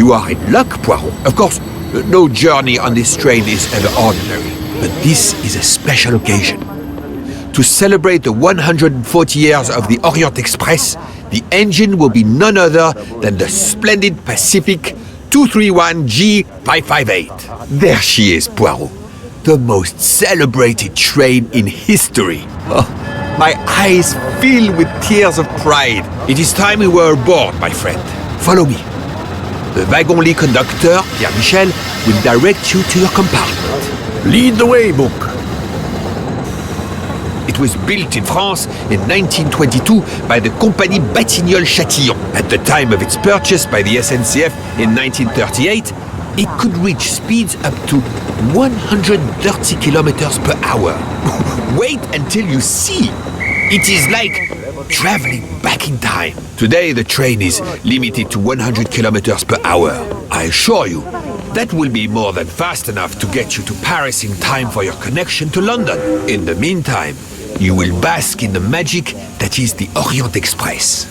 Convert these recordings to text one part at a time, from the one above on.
You are in luck, Poirot. Of course, no journey on this train is ever ordinary, but this is a special occasion. To celebrate the 140 years of the Orient Express, the engine will be none other than the splendid Pacific 231G558. There she is, Poirot. The most celebrated train in history. Oh, my eyes fill with tears of pride. It is time we were aboard, my friend. Follow me. The wagon-lit conductor, Pierre Michel, will direct you to your compartment. Lead the way, Book. It was built in France in 1922 by the Compagnie Batignolles-Châtillon. At the time of its purchase by the SNCF in 1938, it could reach speeds up to 130 kilometers per hour. Wait until you see. It is like traveling back in time. Today, the train is limited to 100 kilometers per hour. I assure you, that will be more than fast enough to get you to Paris in time for your connection to London. In the meantime, you will bask in the magic that is the Orient Express.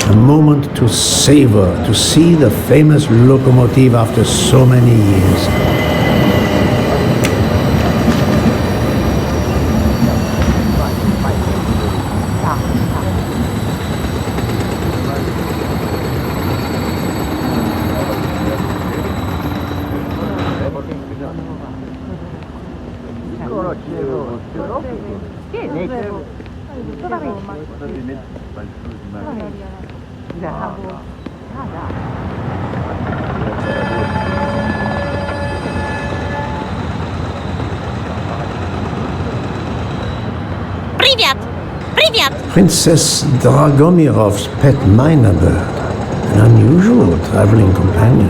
A moment to savor, to see the famous locomotive after so many years. Princess Dragomirov's pet myna bird, an unusual traveling companion.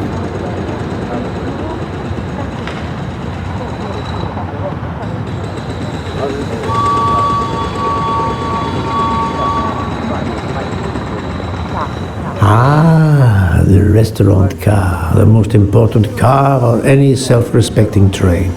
Ah, the restaurant car, the most important car on any self-respecting train.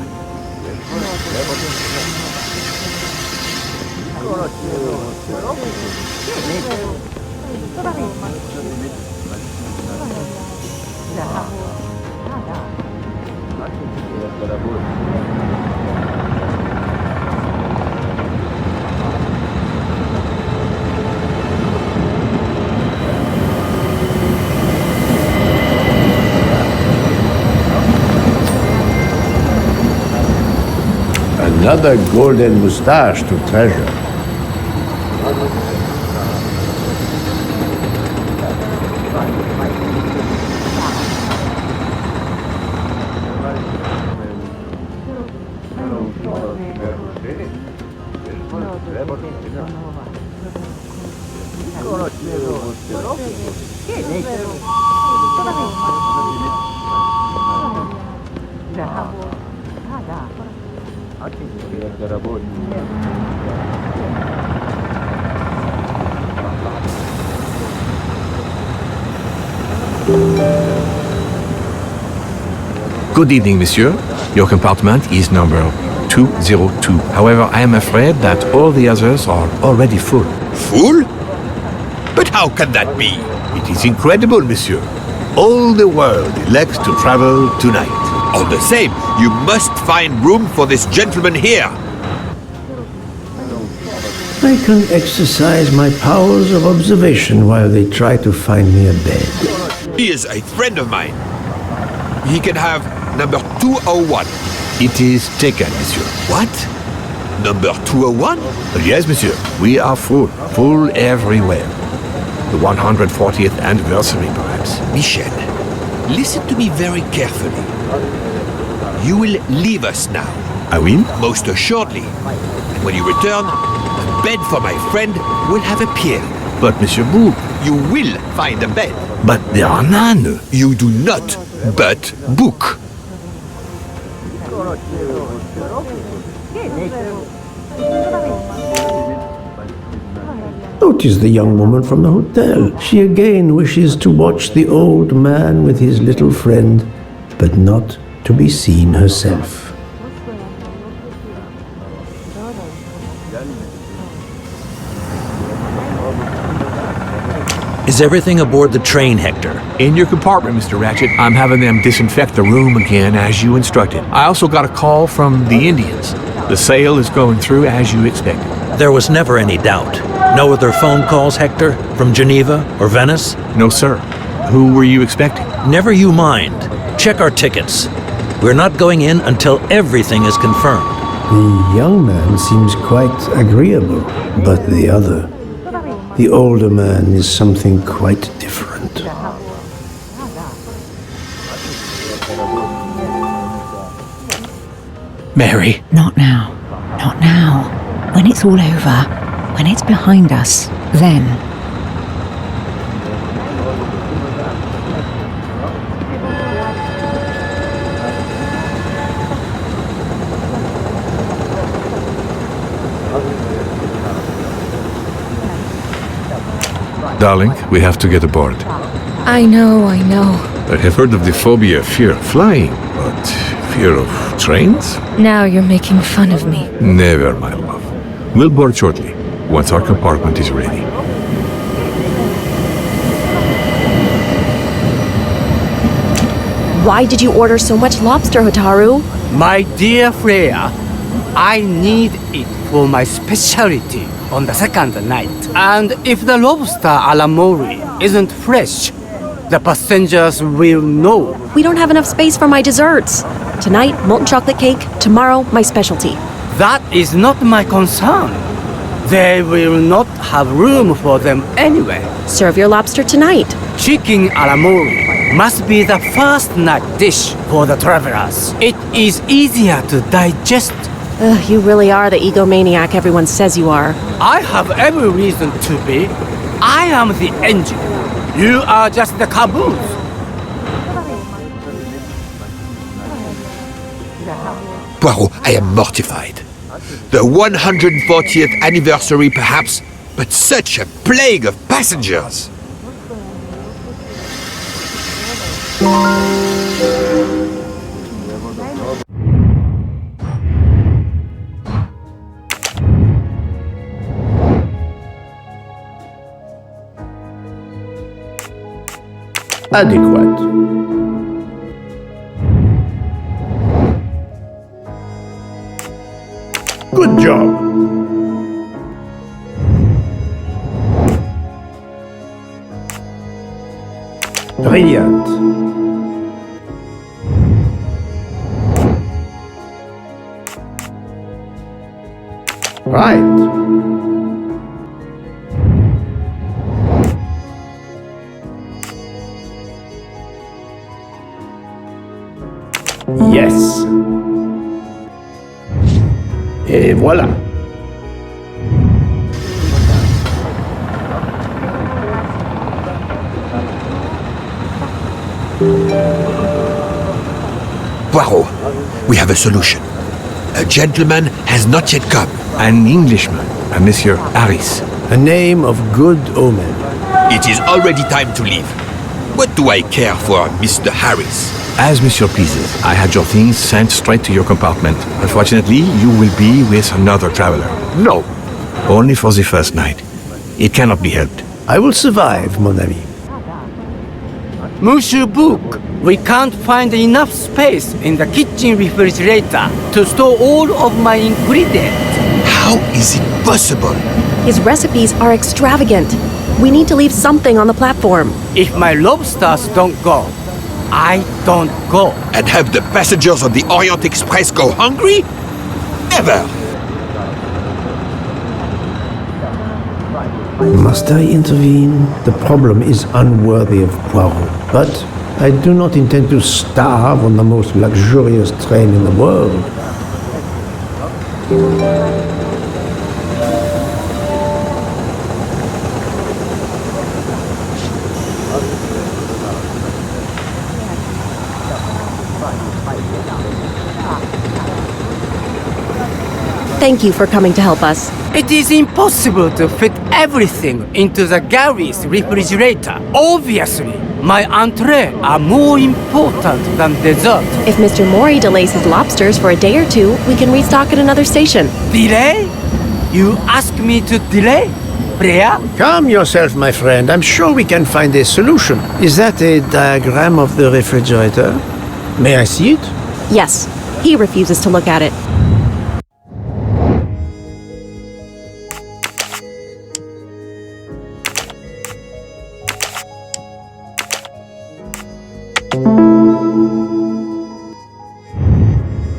Another golden moustache to treasure. Good evening, monsieur. Your compartment is number 202. However, I am afraid that all the others are already full. Full? But how can that be? It is incredible, monsieur. All the world elects to travel tonight. All the same, you must find room for this gentleman here. I can exercise my powers of observation while they try to find me a bed. He is a friend of mine. He can have number 201. It is taken, monsieur. What? Number 201? Yes, monsieur. We are full. Full everywhere. The 140th anniversary, perhaps. Michel, listen to me very carefully. You will leave us now. I will? Most assuredly. And when you return, a bed for my friend will have appeared. But, Monsieur Bouc, You will find a bed. but there are none. You do not but book. Notice the young woman from the hotel. She again wishes to watch the old man with his little friend, but not to be seen herself. Is everything aboard the train, Hector? In your compartment, Mr. Ratchet. I'm having them disinfect the room again as you instructed. I also got a call from the Indians. The sale is going through as you expected. There was never any doubt. No other phone calls, Hector? From Geneva or Venice? No, sir. Who were you expecting? Never you mind. Check our tickets. We're not going in until everything is confirmed. The young man seems quite agreeable, but the other, the older man, is something quite different. Mary. Not now. Not now. When it's all over, when it's behind us, then. Darling, we have to get aboard. I know. I have heard of the phobia of fear of flying, but fear of trains? Now you're making fun of me. Never, my love. We'll board shortly, once our compartment is ready. Why did you order so much lobster, Hotaru? My dear Freya, I need it for my specialty on the second night. And if the lobster a la mori isn't fresh, the passengers will know. We don't have enough space for my desserts. Tonight, molten chocolate cake. Tomorrow, my specialty. That is not my concern. They will not have room for them anyway. Serve your lobster tonight. Chicken a la mori must be the first night dish for the travelers. It is easier to digest. Ugh, you really are the egomaniac everyone says you are. I have every reason to be. I am the engine. You are just the caboose. Poirot, I am mortified. The 140th anniversary, perhaps, but such a plague of passengers. Adequate. Good job. Brilliant. Right. Yes. Et voilà. Poirot, we have a solution. A gentleman has not yet come. An Englishman, a Monsieur Harris. A name of good omen. It is already time to leave. What do I care for Mr. Harris? As Monsieur pleases, I had your things sent straight to your compartment. Unfortunately, you will be with another traveler. No. Only for the first night. It cannot be helped. I will survive, mon ami. Monsieur Book, we can't find enough space in the kitchen refrigerator to store all of my ingredients. How is it possible? His recipes are extravagant. We need to leave something on the platform. If my lobsters don't go, I don't go. And have the passengers on the Orient Express go hungry? Never! Must I intervene? The problem is unworthy of Poirot. But I do not intend to starve on the most luxurious train in the world. Thank you for coming to help us. It is impossible to fit everything into the Gary's refrigerator. Obviously, my entrees are more important than dessert. If Mr. Mori delays his lobsters for a day or two, we can restock at another station. Delay? You ask me to delay? Freya? Calm yourself, my friend. I'm sure we can find a solution. Is that a diagram of the refrigerator? May I see it? Yes, he refuses to look at it.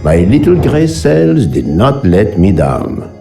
My little gray cells did not let me down.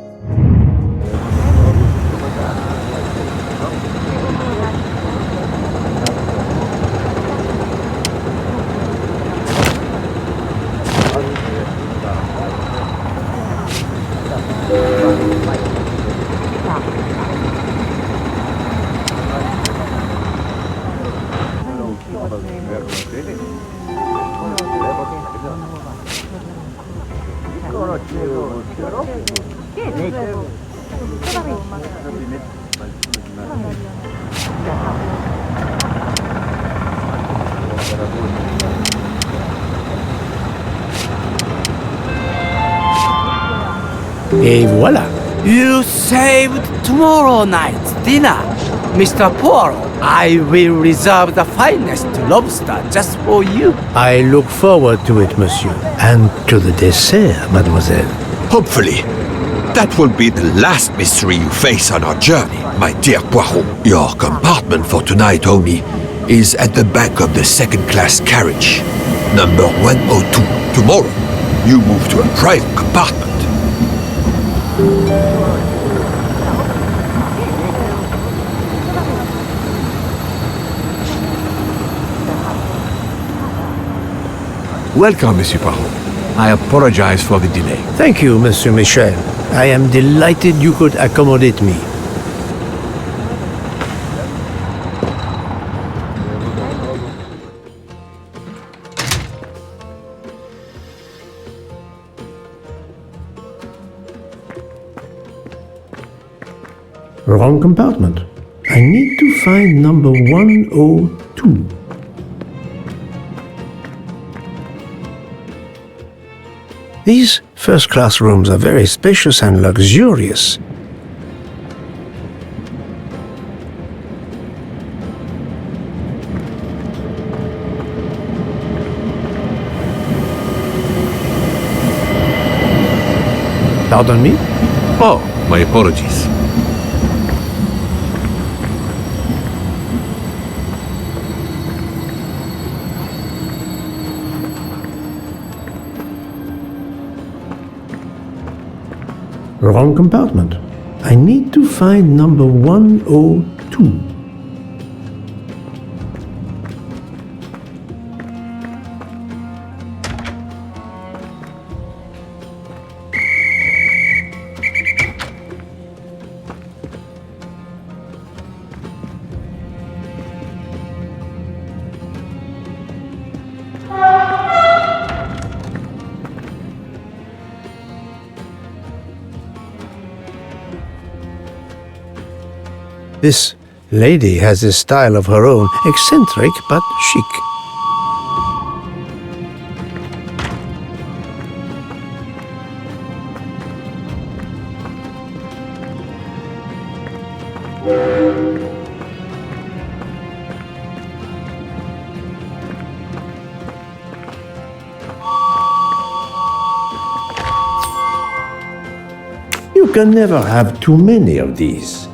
Et voilà. You saved tomorrow night's dinner. Mr. Poirot, I will reserve the finest lobster just for you. I look forward to it, monsieur. And to the dessert, mademoiselle. Hopefully. That will be the last mystery you face on our journey, my dear Poirot. Your compartment for tonight only is at the back of the second-class carriage, number 102. Tomorrow, you move to a private compartment. Welcome, Monsieur Poirot. I apologize for the delay. Thank you, Monsieur Michel. I am delighted you could accommodate me. Wrong compartment. I need to find number 102. These first-class rooms are very spacious and luxurious. Pardon me? Oh, my apologies. Wrong compartment. I need to find number 102. This lady has a style of her own, eccentric but chic. You can never have too many of these.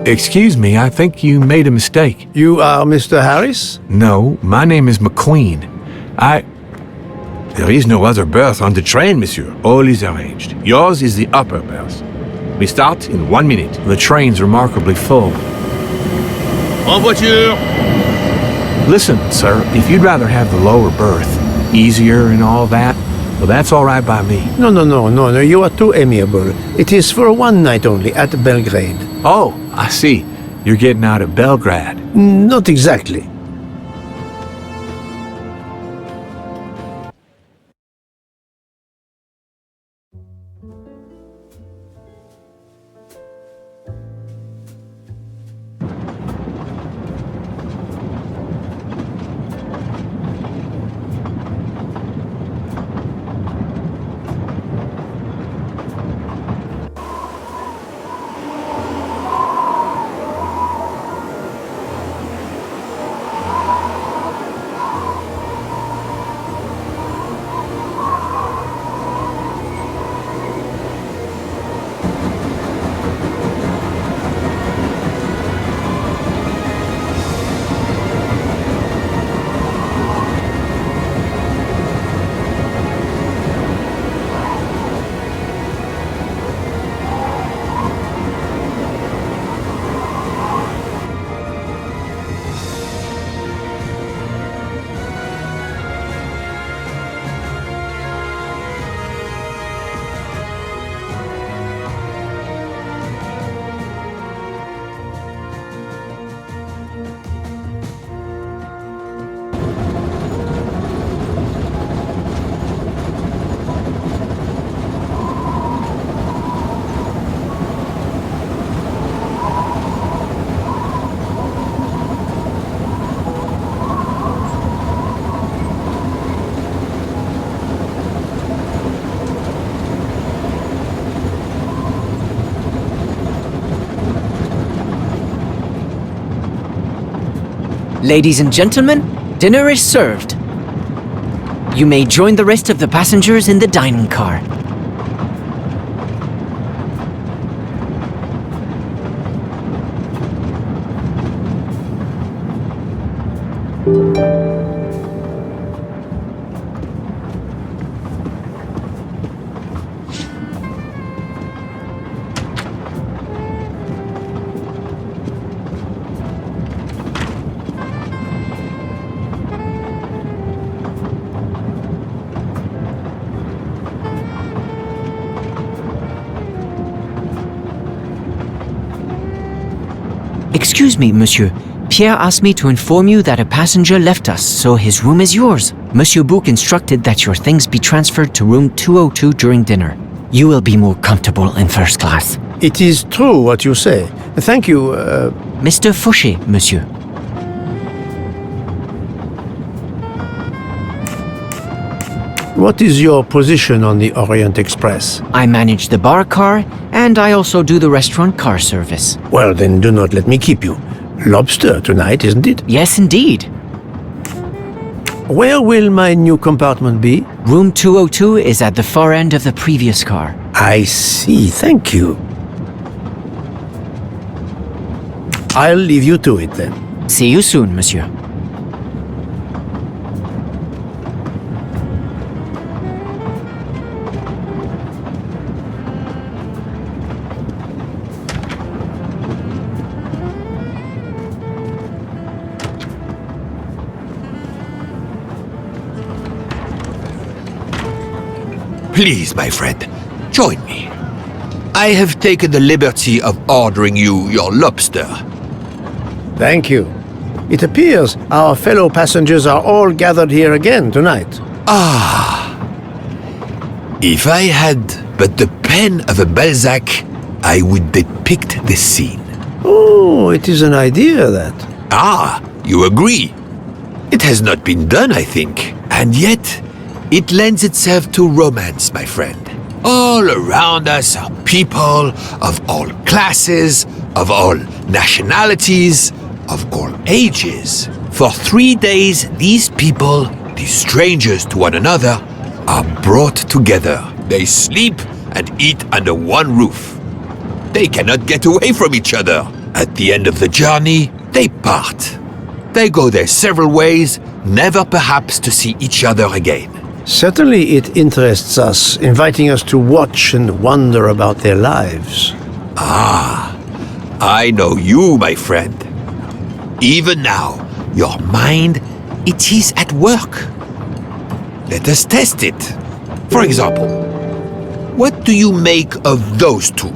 Excuse me, I think you made a mistake. You are Mr. Harris? No, my name is McQueen. There is no other berth on the train, monsieur. All is arranged. Yours is the upper berth. We start in 1 minute. The train's remarkably full. En voiture! Listen, sir, if you'd rather have the lower berth, easier and all that, well, that's all right by me. No, you are too amiable. It is for one night only, at Belgrade. Oh, I see. You're getting out of Belgrade. Not exactly. Ladies and gentlemen, dinner is served. You may join the rest of the passengers in the dining car. Excuse me, monsieur. Pierre asked me to inform you that a passenger left us, so his room is yours. Monsieur Bouc instructed that your things be transferred to room 202 during dinner. You will be more comfortable in first class. It is true what you say. Thank you, Mr. Fauché, monsieur. What is your position on the Orient Express? I manage the bar car, and I also do the restaurant car service. Well, then do not let me keep you. Lobster tonight, isn't it? Yes, indeed. Where will my new compartment be? Room 202 is at the far end of the previous car. I see, thank you. I'll leave you to it then. See you soon, monsieur. Please, my friend, join me. I have taken the liberty of ordering you your lobster. Thank you. It appears our fellow passengers are all gathered here again tonight. Ah. If I had but the pen of a Balzac, I would depict this scene. Oh, it is an idea, that. Ah, you agree. It has not been done, I think. And yet, it lends itself to romance, my friend. All around us are people of all classes, of all nationalities, of all ages. For 3 days, these people, these strangers to one another, are brought together. They sleep and eat under one roof. They cannot get away from each other. At the end of the journey, they part. They go their several ways, never perhaps to see each other again. Certainly it interests us, inviting us to watch and wonder about their lives. Ah, I know you, my friend. Even now, your mind, it is at work. Let us test it. For example, what do you make of those two?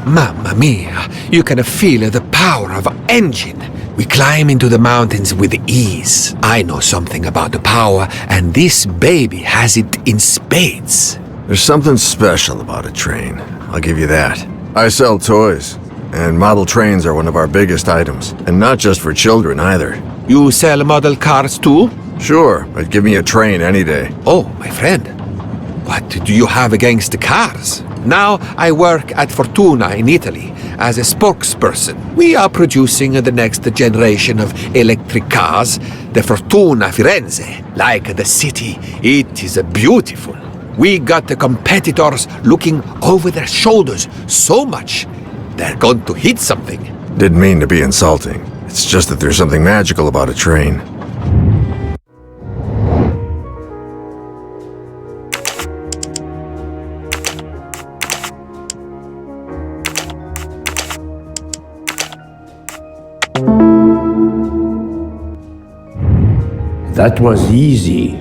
Mamma mia, you can feel the power of our engine. We climb into the mountains with ease. I know something about the power, and this baby has it in spades. There's something special about a train, I'll give you that. I sell toys, and model trains are one of our biggest items, and not just for children either. You sell model cars too? Sure, but give me a train any day. Oh, my friend, what do you have against the cars? Now I work at Fortuna in Italy as a spokesperson. We are producing the next generation of electric cars, the Fortuna Firenze. Like the city, it is beautiful. We got the competitors looking over their shoulders so much, they're going to hit something. Didn't mean to be insulting. It's just that there's something magical about a train. That was easy.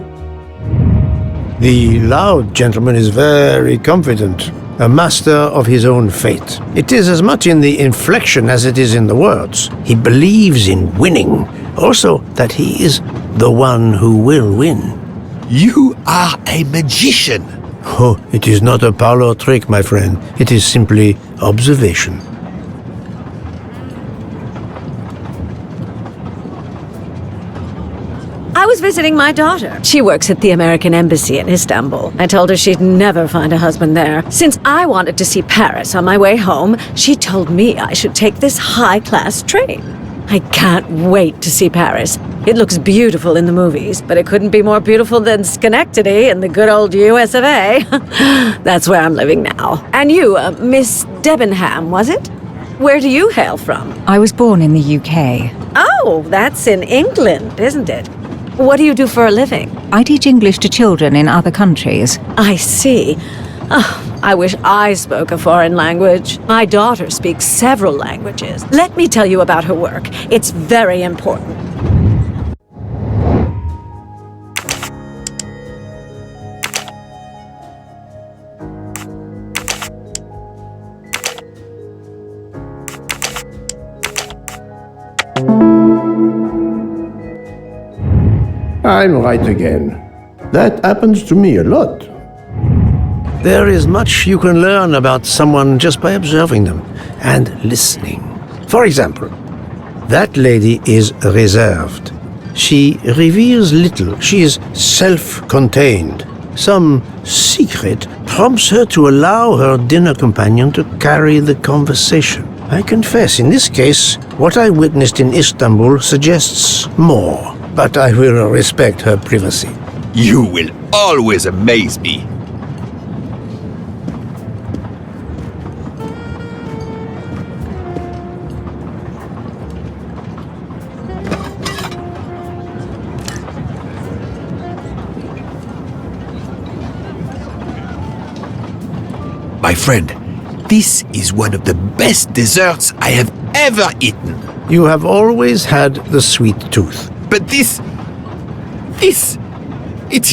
The loud gentleman is very confident, a master of his own fate. It is as much in the inflection as it is in the words. He believes in winning, also that he is the one who will win. You are a magician. Oh, it is not a parlor trick, my friend. It is simply observation. I was was visiting my daughter. She works at the American Embassy in Istanbul. I told her she'd never find a husband there. Since I wanted to see Paris on my way home, she told me I should take this high-class train. I can't wait to see Paris. It looks beautiful in the movies, but it couldn't be more beautiful than Schenectady in the good old US of A. That's where I'm living now. And you, Miss Debenham, was it? Where do you hail from? I was born in the UK. Oh, that's in England, isn't it? What do you do for a living? I teach English to children in other countries. I see. Oh, I wish I spoke a foreign language. My daughter speaks several languages. Let me tell you about her work. It's very important. I'm right again. That happens to me a lot. There is much you can learn about someone just by observing them and listening. For example, that lady is reserved. She reveals little. She is self-contained. Some secret prompts her to allow her dinner companion to carry the conversation. I confess, in this case, what I witnessed in Istanbul suggests more, but I will respect her privacy. You will always amaze me. My friend, this is one of the best desserts I have ever eaten. You have always had the sweet tooth. But it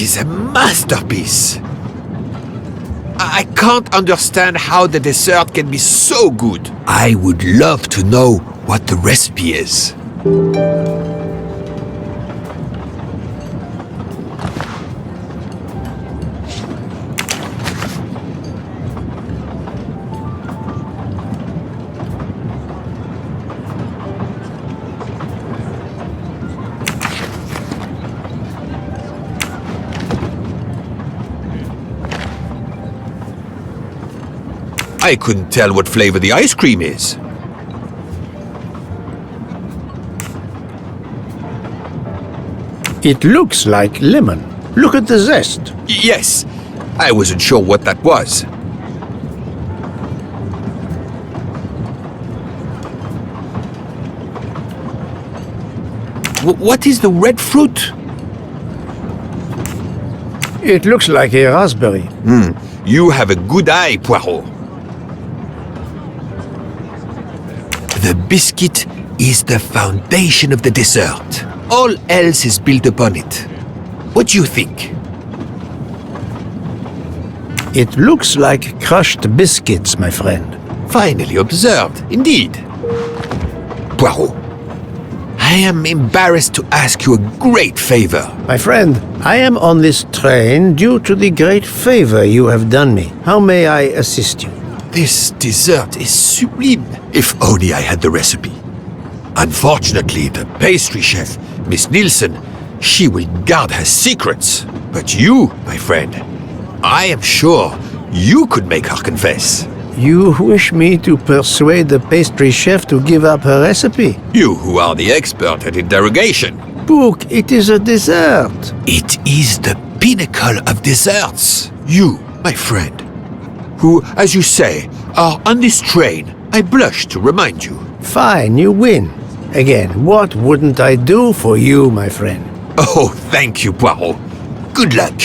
is a masterpiece. I can't understand how the dessert can be so good. I would love to know what the recipe is. I couldn't tell what flavor the ice cream is. It looks like lemon. Look at the zest. Yes, I wasn't sure what that was. What is the red fruit? It looks like a raspberry. You have a good eye, Poirot. The biscuit is the foundation of the dessert. All else is built upon it. What do you think? It looks like crushed biscuits, my friend. Finely observed, indeed. Poirot, I am embarrassed to ask you a great favor. My friend, I am on this train due to the great favor you have done me. How may I assist you? This dessert is sublime. If only I had the recipe. Unfortunately, the pastry chef, Miss Nielsen, she will guard her secrets. But you, my friend, I am sure you could make her confess. You wish me to persuade the pastry chef to give up her recipe? You who are the expert at interrogation. Book, it is a dessert. It is the pinnacle of desserts. You, my friend, who, as you say, are on this train, I blush to remind you. Fine, you win. Again, what wouldn't I do for you, my friend? Oh, thank you, Poirot. Good luck.